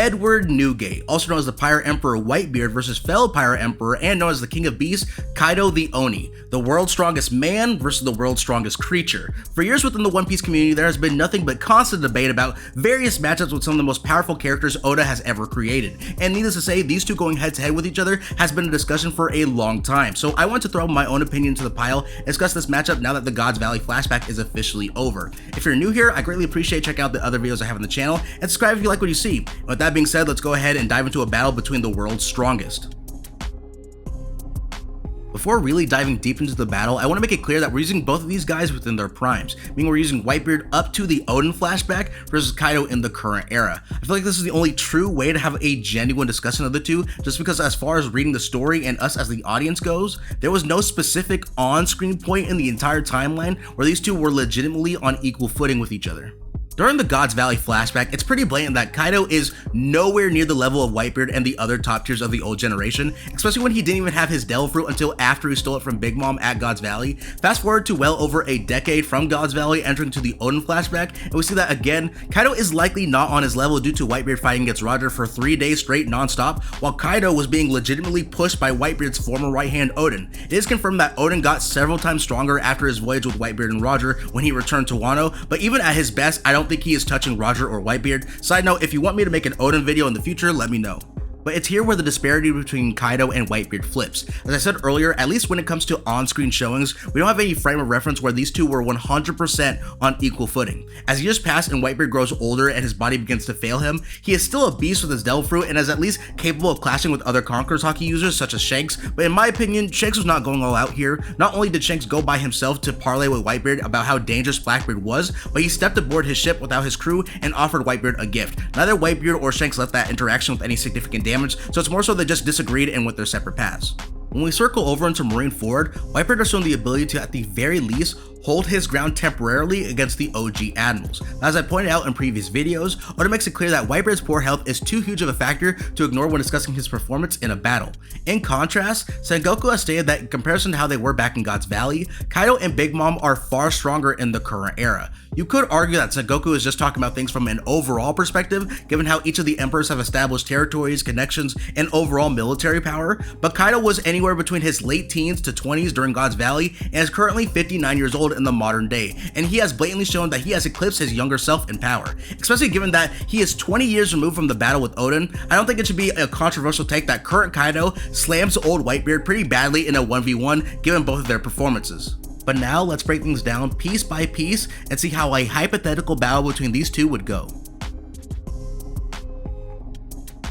Edward Newgate, also known as the Pirate Emperor Whitebeard versus fellow Pirate Emperor and known as the King of Beasts, Kaido the Oni, the world's strongest man versus the world's strongest creature. For years within the One Piece community, there has been nothing but constant debate about various matchups with some of the most powerful characters Oda has ever created. And needless to say, these two going head to head with each other has been a discussion for a long time. So I want to throw my own opinion to the pile and discuss this matchup now that the Gods Valley flashback is officially over. If you're new here, I greatly appreciate checking out the other videos I have on the channel and subscribe if you like what you see. And with that being said, let's go ahead and dive into a battle between the world's strongest. Before really diving deep into the battle, I want to make it clear that we're using both of these guys within their primes, meaning we're using Whitebeard up to the Oden flashback versus Kaido in the current era. I feel like this is the only true way to have a genuine discussion of the two, just because as far as reading the story and us as the audience goes, there was no specific on-screen point in the entire timeline where these two were legitimately on equal footing with each other. During the Gods Valley flashback, it's pretty blatant that Kaido is nowhere near the level of Whitebeard and the other top tiers of the old generation, especially when he didn't even have his Devil Fruit until after he stole it from Big Mom at Gods Valley. Fast forward to well over a decade from Gods Valley entering to the Oden flashback, and we see that again, Kaido is likely not on his level due to Whitebeard fighting against Roger for 3 days straight non-stop, while Kaido was being legitimately pushed by Whitebeard's former right hand Oden. It is confirmed that Oden got several times stronger after his voyage with Whitebeard and Roger when he returned to Wano, but even at his best, I don't think he is touching Roger or Whitebeard. Side note, if you want me to make an Oden video in the future, let me know. But it's here where the disparity between Kaido and Whitebeard flips. As I said earlier, at least when it comes to on-screen showings, we don't have any frame of reference where these two were 100% on equal footing. As years pass and Whitebeard grows older and his body begins to fail him, he is still a beast with his Devil Fruit and is at least capable of clashing with other Conqueror's Haki users such as Shanks, but in my opinion, Shanks was not going all out here. Not only did Shanks go by himself to parlay with Whitebeard about how dangerous Blackbeard was, but he stepped aboard his ship without his crew and offered Whitebeard a gift. Neither Whitebeard or Shanks left that interaction with any significant damage, so it's more so they just disagreed and went their separate paths. When we circle over into Marineford, Whitebeard has shown the ability to at the very least hold his ground temporarily against the OG Admirals. As I pointed out in previous videos, Oda makes it clear that Whitebeard's poor health is too huge of a factor to ignore when discussing his performance in a battle. In contrast, Sengoku has stated that in comparison to how they were back in Gods Valley, Kaido and Big Mom are far stronger in the current era. You could argue that Sengoku is just talking about things from an overall perspective, given how each of the emperors have established territories, connections, and overall military power, but Kaido was anywhere between his late teens to 20s during Gods Valley and is currently 59 years old in the modern day, and he has blatantly shown that he has eclipsed his younger self in power. Especially given that he is 20 years removed from the battle with Oden, I don't think it should be a controversial take that current Kaido slams old Whitebeard pretty badly in a 1v1 given both of their performances. But now let's break things down piece by piece and see how a hypothetical battle between these two would go.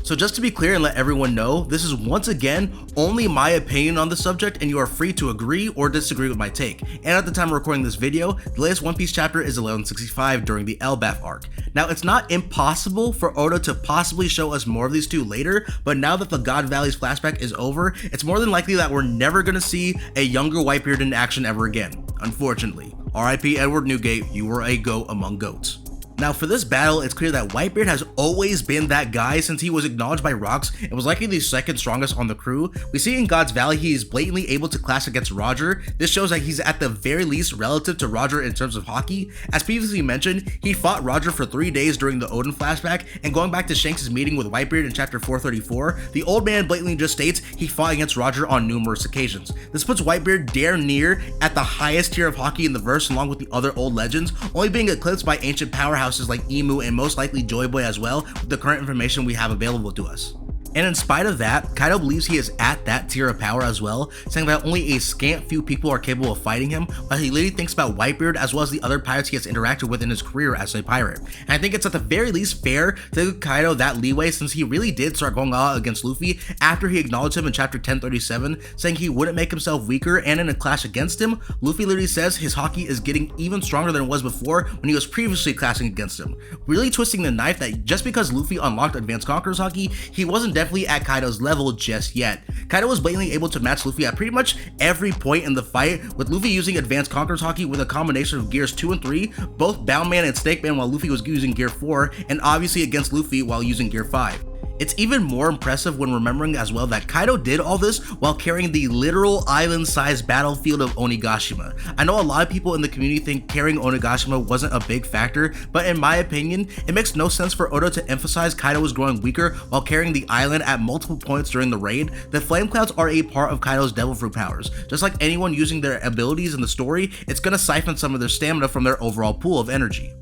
So just to be clear and let everyone know, this is once again only my opinion on the subject and you are free to agree or disagree with my take. And at the time of recording this video, the latest One Piece chapter is 1165 during the Elbaf arc. Now it's not impossible for Oda to possibly show us more of these two later, but now that the God Valley's flashback is over, it's more than likely that we're never going to see a younger Whitebeard in action ever again, unfortunately. RIP Edward Newgate, you were a goat among goats. Now for this battle, it's clear that Whitebeard has always been that guy since he was acknowledged by Rocks and was likely the second strongest on the crew. We see in Gods Valley he is blatantly able to clash against Roger. This shows that he's at the very least relative to Roger in terms of Haki. As previously mentioned, he fought Roger for 3 days during the Oden flashback, and going back to Shanks' meeting with Whitebeard in chapter 434, the old man blatantly just states he fought against Roger on numerous occasions. This puts Whitebeard damn near at the highest tier of Haki in the verse along with the other old legends, only being eclipsed by ancient powerhouses like Emu and most likely Joy Boy as well with the current information we have available to us. And in spite of that, Kaido believes he is at that tier of power as well, saying that only a scant few people are capable of fighting him, while he literally thinks about Whitebeard as well as the other pirates he has interacted with in his career as a pirate. And I think it's at the very least fair to give Kaido that leeway since he really did start going all out against Luffy after he acknowledged him in chapter 1037, saying he wouldn't make himself weaker, and in a clash against him, Luffy literally says his Haki is getting even stronger than it was before when he was previously clashing against him, really twisting the knife that just because Luffy unlocked Advanced Conqueror's Haki, he wasn't definitely at Kaido's level just yet. Kaido was blatantly able to match Luffy at pretty much every point in the fight, with Luffy using Advanced Conqueror's Haki with a combination of gears 2 and 3, both Bound Man and Snake Man, while Luffy was using gear 4, and obviously against Luffy while using gear 5. It's even more impressive when remembering as well that Kaido did all this while carrying the literal island-sized battlefield of Onigashima. I know a lot of people in the community think carrying Onigashima wasn't a big factor, but in my opinion, it makes no sense for Oda to emphasize Kaido was growing weaker while carrying the island at multiple points during the raid. The flame clouds are a part of Kaido's devil fruit powers. Just like anyone using their abilities in the story, it's gonna siphon some of their stamina from their overall pool of energy.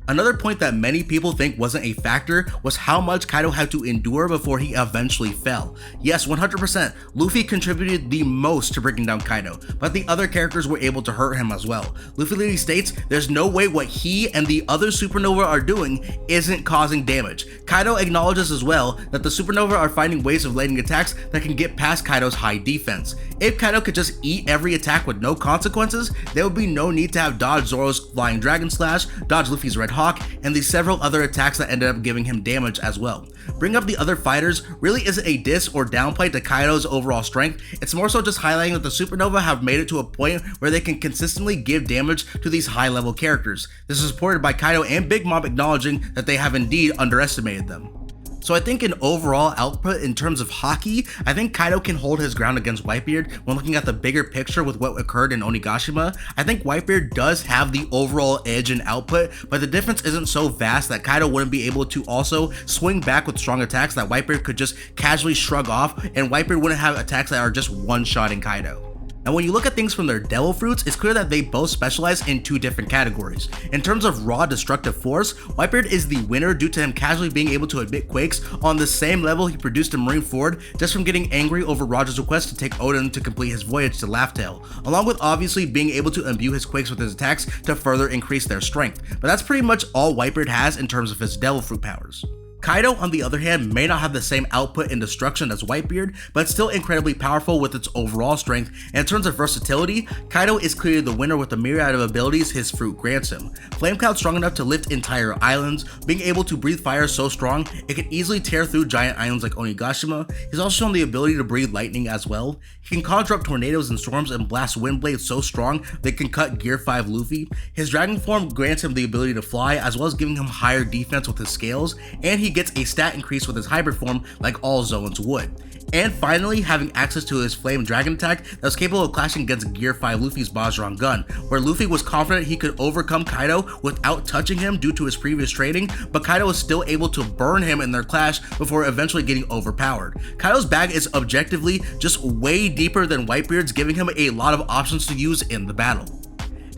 Another point that many people think wasn't a factor was how much Kaido had to endure before he eventually fell. Yes, 100%, Luffy contributed the most to breaking down Kaido, but the other characters were able to hurt him as well. Luffy literally states there's no way what he and the other supernova are doing isn't causing damage. Kaido acknowledges as well that the supernova are finding ways of landing attacks that can get past Kaido's high defense. If Kaido could just eat every attack with no consequences, there would be no need to have dodged Zoro's flying dragon slash, dodge Luffy's red hawk, and the several other attacks that ended up giving him damage as well. Bringing up the other fighters really isn't a diss or downplay to Kaido's overall strength, it's more so just highlighting that the supernova have made it to a point where they can consistently give damage to these high level characters. This is supported by Kaido and Big Mom acknowledging that they have indeed underestimated them. So I think in overall output in terms of hockey, I think Kaido can hold his ground against Whitebeard when looking at the bigger picture with what occurred in Onigashima. I think Whitebeard does have the overall edge in output, but the difference isn't so vast that Kaido wouldn't be able to also swing back with strong attacks that Whitebeard could just casually shrug off, and Whitebeard wouldn't have attacks that are just one-shotting Kaido. And when you look at things from their devil fruits, it's clear that they both specialize in two different categories. In terms of raw destructive force, Whitebeard is the winner due to him casually being able to emit quakes on the same level he produced in Marineford just from getting angry over Roger's request to take Odin to complete his voyage to Laugh-Tale, along with obviously being able to imbue his quakes with his attacks to further increase their strength. But that's pretty much all Whitebeard has in terms of his devil fruit powers. Kaido, on the other hand, may not have the same output in destruction as Whitebeard, but still incredibly powerful with its overall strength, and in terms of versatility, Kaido is clearly the winner with the myriad of abilities his fruit grants him. Flame Cloud strong enough to lift entire islands, being able to breathe fire so strong, it can easily tear through giant islands like Onigashima. He's also shown the ability to breathe lightning as well. He can conjure up tornadoes and storms and blast wind blades so strong they can cut Gear 5 Luffy. His dragon form grants him the ability to fly, as well as giving him higher defense with his scales, and he gets a stat increase with his hybrid form like all Zoans would. And finally, having access to his flame dragon attack that was capable of clashing against Gear 5 Luffy's Bajran gun, where Luffy was confident he could overcome Kaido without touching him due to his previous training, but Kaido was still able to burn him in their clash before eventually getting overpowered. Kaido's bag is objectively just way deeper than Whitebeard's, giving him a lot of options to use in the battle.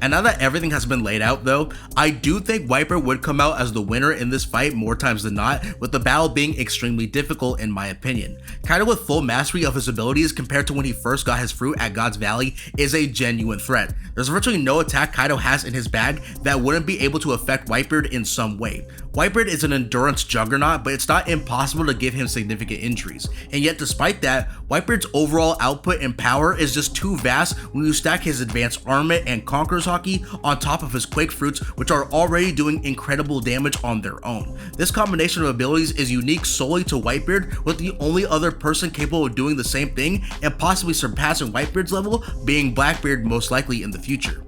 And now that everything has been laid out though, I do think Whitebeard would come out as the winner in this fight more times than not, with the battle being extremely difficult in my opinion. Kaido with full mastery of his abilities compared to when he first got his fruit at God's Valley is a genuine threat. There's virtually no attack Kaido has in his bag that wouldn't be able to affect Whitebeard in some way. Whitebeard is an endurance juggernaut, but it's not impossible to give him significant injuries. And yet despite that, Whitebeard's overall output and power is just too vast when you stack his advanced armament and Conqueror's Haki on top of his Quake fruits, which are already doing incredible damage on their own. This combination of abilities is unique solely to Whitebeard, with the only other person capable of doing the same thing and possibly surpassing Whitebeard's level being Blackbeard most likely in the future.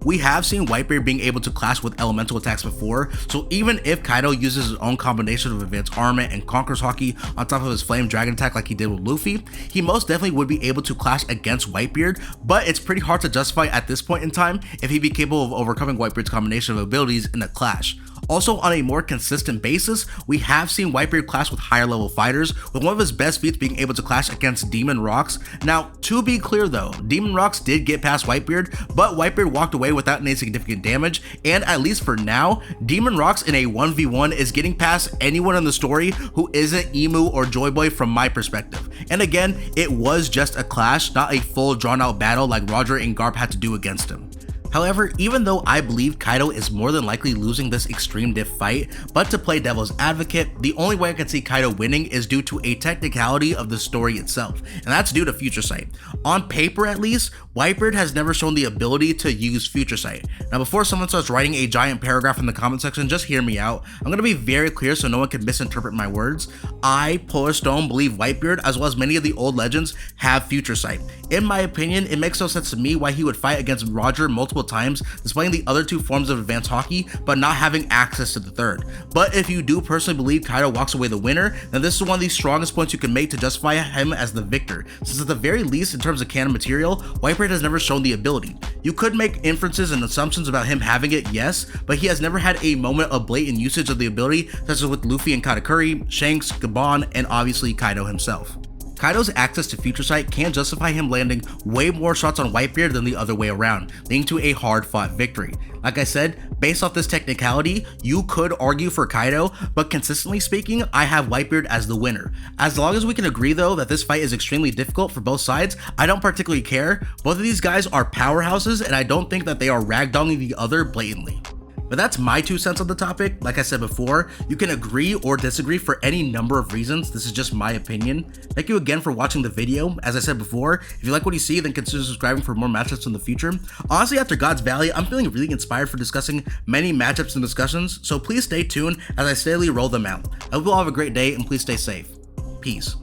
We have seen Whitebeard being able to clash with elemental attacks before, so even if Kaido uses his own combination of advanced armament and Conqueror's Haki on top of his flame dragon attack like he did with Luffy, he most definitely would be able to clash against Whitebeard, but it's pretty hard to justify at this point in time if he'd be capable of overcoming Whitebeard's combination of abilities in a clash. Also, on a more consistent basis, we have seen Whitebeard clash with higher level fighters, with one of his best feats being able to clash against Demon Rocks. Now, to be clear though, Demon Rocks did get past Whitebeard, but Whitebeard walked away without any significant damage, and at least for now, Demon Rocks in a 1v1 is getting past anyone in the story who isn't Emu or Joy Boy from my perspective. And again, it was just a clash, not a full drawn out battle like Roger and Garp had to do against him. However, even though I believe Kaido is more than likely losing this extreme diff fight, but to play devil's advocate, the only way I can see Kaido winning is due to a technicality of the story itself, and that's due to Future Sight. On paper at least, Whitebeard has never shown the ability to use Future Sight. Now before someone starts writing a giant paragraph in the comment section, just hear me out. I'm going to be very clear so no one can misinterpret my words. I, Polar Stone, believe Whitebeard, as well as many of the old legends, have Future Sight. In my opinion, it makes no sense to me why he would fight against Roger multiple times, displaying the other two forms of advanced hockey, but not having access to the third. But if you do personally believe Kaido walks away the winner, then this is one of the strongest points you can make to justify him as the victor, since at the very least in terms of canon material, Whitebeard has never shown the ability. You could make inferences and assumptions about him having it, yes, but he has never had a moment of blatant usage of the ability, such as with Luffy and Katakuri, Shanks, Gabon, and obviously Kaido himself. Kaido's access to Future Sight can justify him landing way more shots on Whitebeard than the other way around, leading to a hard-fought victory. Like I said, based off this technicality, you could argue for Kaido, but consistently speaking, I have Whitebeard as the winner. As long as we can agree though that this fight is extremely difficult for both sides, I don't particularly care. Both of these guys are powerhouses, and I don't think that they are ragdolling the other blatantly. But that's my 2 cents on the topic. Like I said before, you can agree or disagree for any number of reasons. This is just my opinion. Thank you again for watching the video. As I said before, if you like what you see, then consider subscribing for more matchups in the future. Honestly, after God's Valley, I'm feeling really inspired for discussing many matchups and discussions, so please stay tuned as I steadily roll them out. I hope you all have a great day and please stay safe. Peace.